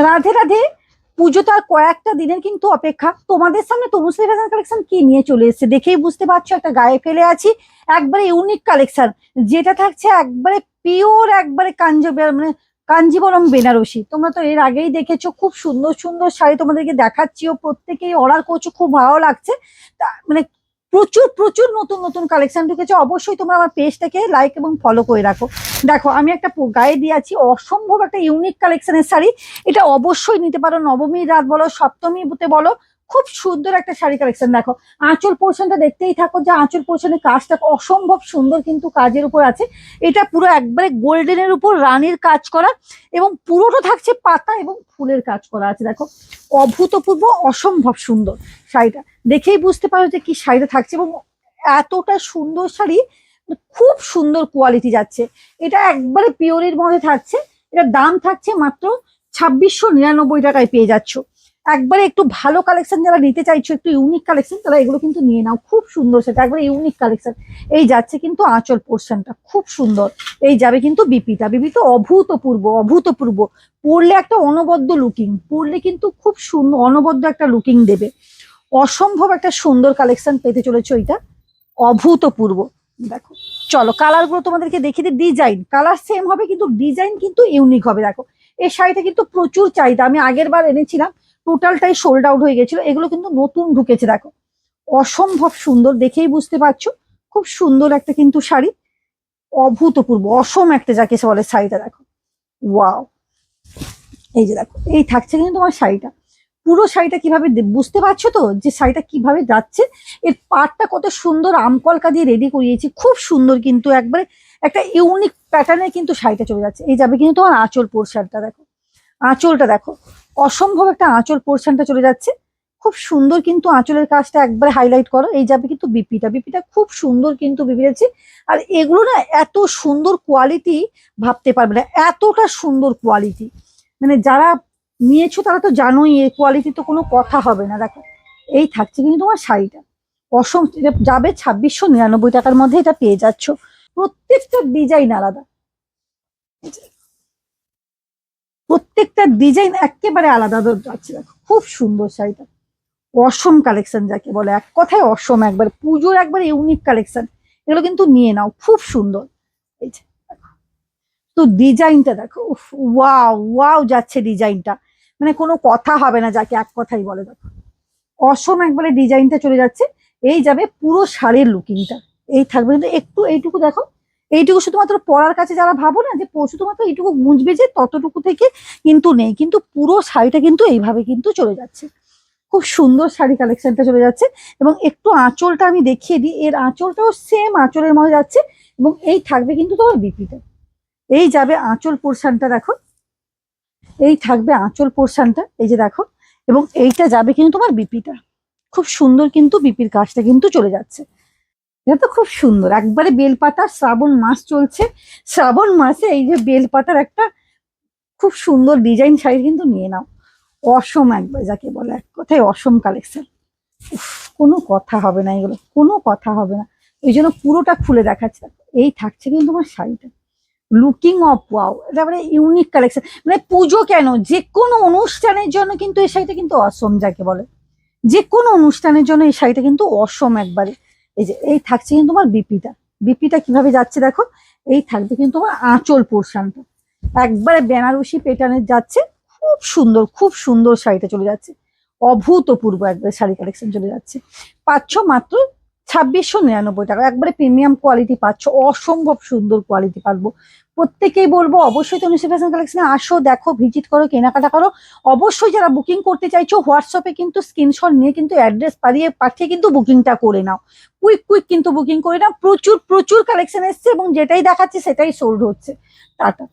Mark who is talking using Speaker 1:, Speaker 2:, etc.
Speaker 1: রাধে রাধে। পুজো তো আর কয়েকটা দিনের কিন্তু অপেক্ষা। তোমাদের সামনে তনুশ্রী ফ্যাশন কালেকশন কি নিয়ে চলে এসেছে দেখেই বুঝতে পারছো, একটা গায়ে ফেলে আছি। একবারে ইউনিক কালেকশন, যেটা থাকছে একবারে পিওর, একবারে মানে কাঞ্জিবরম বেনারসি। তোমরা তো এর আগেই দেখেছো, খুব সুন্দর সুন্দর শাড়ি তোমাদেরকে দেখাচ্ছিও, প্রত্যেকেই অর্ডার করছো, খুব ভালো লাগছে। মানে প্রচুর প্রচুর নতুন নতুন কালেকশন ঢুকেছে। অবশ্যই তোমরা আমার পেজটাকে লাইক এবং ফলো করে রাখো। দেখো আমি একটা গায়ে দিয়েছি অসম্ভব একটা ইউনিক কালেকশনের শাড়ি। এটা অবশ্যই নিতে পারো, নবমীর রাত বলো, সপ্তমীতে বলো। খুব সুন্দর একটা শাড়ি কালেকশন। দেখো আঁচল পোর্শনটা দেখতেই থাকো, যে আঁচল পোর্শনের কাজটা অসম্ভব সুন্দর কিন্তু কাজের উপর আছে। এটা পুরো একবারে গোল্ডেনের উপর রানীর কাজ করা, এবং পুরোটা থাকছে পাতা এবং ফুলের কাজ করা আছে। দেখো অভূতপূর্ব অসম্ভব সুন্দর শাড়িটা, দেখেই বুঝতে পারো যে কি শাড়িটা থাকছে। এবং এতটা সুন্দর শাড়ি, খুব সুন্দর কোয়ালিটি যাচ্ছে। এটা একবারে পিওরের মধ্যে থাকছে। এটার দাম থাকছে মাত্র 2699 টাকায় পেয়ে যাচ্ছ। একবারে একটু ভালো কালেকশন যারা নিতে চাইছো, একটু ইউনিক কালেকশন, তারা এগুলো কিন্তু নিয়ে নাও। খুব সুন্দর, সেটা একবারে ইউনিক কালেকশন। এই যাচ্ছে কিন্তু আঁচল পোর্শনটা খুব সুন্দর। এই যাবে কিন্তু বিপিটা অভূতপূর্ব অভূতপূর্ব। পরলে একটা অনবদ্য লুকিং, পরলে কিন্তু খুব সুন্দর অনবদ্য একটা লুকিং দেবে। অসম্ভব একটা সুন্দর কালেকশন পেতে চলেছে ওইটা, অভূতপূর্ব। দেখো চলো কালার গুলো তোমাদেরকে দেখিয়ে দিই। ডিজাইন কালার সেম হবে, কিন্তু ডিজাইন কিন্তু ইউনিক হবে। দেখো এই শাড়িটা কিন্তু প্রচুর চাহিদা, আমি আগের বার এনেছিলাম, টোটালটাই সোল্ড আউট হয়ে গেছিল। এগুলো কিন্তু নতুন ঢুকেছে। দেখো অসম্ভব সুন্দর, দেখেই বুঝতে পারছো। খুব সুন্দর একটা কিন্তু শাড়ি, অভূতপূর্ব অসম একটা যাকে বলে শাড়িটা। দেখো ওয়াও, এই যে দেখো এই থাকছে কিন্তু তোমার শাড়িটা। পুরো শাড়িটা কিভাবে বুঝতে পারছো তো যে শাড়িটা কিভাবে যাচ্ছে। এর পাড়টা কত সুন্দর আমকলকা দিয়ে রেডি করিয়েছি, খুব সুন্দর কিন্তু একবারে একটা ইউনিক প্যাটার্নে কিন্তু শাড়িটা চলে যাচ্ছে। এই যাবে কিন্তু তোমার আঁচল পোর্শনটা। দেখো আঁচলটা দেখো, অসম্ভব একটা আঁচল পোর্শনটা চলে যাচ্ছে। খুব সুন্দর কিন্তু আঁচলের কাজটা একবারে হাইলাইট করো। এই যাবে কিন্তু বিপিটা খুব সুন্দর কিন্তু বিপি যাচ্ছে। আর এগুলো না এত সুন্দর কোয়ালিটি, ভাবতে পারবে না এতটা সুন্দর কোয়ালিটি। মানে যারা নিয়েছো তারা তো জানোই, এই কোয়ালিটি তো কোনো কথা হবে না। দেখো এই থাকছে কিন্তু তোমার শাড়িটা এটা যাবে 2699 টাকার মধ্যে, এটা পেয়ে যাচ্ছ। প্রত্যেকটা ডিজাইন আলাদা, প্রত্যেকটা ডিজাইন একেবারে আলাদা যাচ্ছে। দেখো খুব সুন্দর শাড়িটা, অসম কালেকশন যাকে বলে, এক কথায় অসম। একবার পুজোর একবার ইউনিক কালেকশন, এগুলো কিন্তু নিয়ে নাও, খুব সুন্দর। এই যে তো ডিজাইনটা দেখো, ওয়াও ওয়াও যাচ্ছে ডিজাইনটা, মানে কোনো কথা হবে না যাকে এক কথাই বলে। দেখো অসম একবারে ডিজাইনটা চলে যাচ্ছে। এই যাবে পুরো শাড়ির লুকিংটা। এই থাকবে কিন্তু একটু এইটুকু দেখো, এইটুকু শুধুমাত্র পরার কাছে যারা ভাবো না যে শুধুমাত্র এইটুকু গুঁজবে, যে ততটুকু থেকে কিন্তু নেই, কিন্তু পুরো শাড়িটা কিন্তু এইভাবে কিন্তু চলে যাচ্ছে। খুব সুন্দর শাড়ি কালেকশনটা চলে যাচ্ছে। এবং একটু আঁচলটা আমি দেখিয়ে দিই, এর আঁচলটাও সেম আঁচলের মধ্যে যাচ্ছে। এবং এই থাকবে কিন্তু তোমার বিপিটা। এই যাবে আঁচল পোর্শনটা। দেখো এই থাকবে আঁচল পোর্শনটা, এই যে দেখো। এবং এইটা যাবে কিন্তু তোমার বিপিটা, খুব সুন্দর কিন্তু বিপির কাজটা কিন্তু চলে যাচ্ছে। এটা তো খুব সুন্দর একবারে বেলপাতা, শ্রাবণ মাস চলছে, শ্রাবণ মাসে এই যে বেলপাতার একটা খুব সুন্দর ডিজাইন শাড়ি কিন্তু নিয়ে নাও। অসম একবার যাকে বলে, এক কথায় অসম কালেকশন। কোনো কথা হবে না, এগুলো কোনো কথা হবে না। ওই জন্য পুরোটা খুলে দেখাচ্ছে। এই থাকছে কিন্তু তোমার শাড়িটা, লুকিং অফ ওয়াও, এটা মানে ইউনিক কালেকশন। মানে পুজো কেন, যে কোনো অনুষ্ঠানের জন্য কিন্তু এই শাড়িটা কিন্তু অসম যাকে বলে, যে কোনো অনুষ্ঠানের জন্য এই শাড়িটা কিন্তু অসম একবারে। এই যে এই থাকছে কিন্তু তোমার বিপিটা কিভাবে যাচ্ছে দেখো। এই থাকবে কিন্তু তোমার আঁচল পোর্শনটা, একবারে বেনারসি প্যাটার্নের যাচ্ছে। খুব সুন্দর শাড়িটা চলে যাচ্ছে। অভূতপূর্ব একবারে শাড়ি কালেকশন চলে যাচ্ছে। পাচ্ছ মাত্র 2699 টাকা, একবারে প্রিমিয়াম কোয়ালিটি পাচ্ছ, অসম্ভব সুন্দর কোয়ালিটি পাবো। প্রত্যেকেই বলবো অবশ্যই তনুশ্রী ফ্যাশন কালেকশনে আসো, দেখো, ভিজিট করো, কেনাকাটা করো। অবশ্যই যারা বুকিং করতে চাইছো হোয়াটসঅ্যাপে কিন্তু স্ক্রিনশট নিয়ে কিন্তু অ্যাড্রেস পাঠিয়ে কিন্তু বুকিংটা করে নাও। কুইক কিন্তু বুকিং করে নাও। প্রচুর প্রচুর কালেকশন এসছে, এবং যেটাই দেখাচ্ছে সেটাই সোল্ড হচ্ছে। টাটা।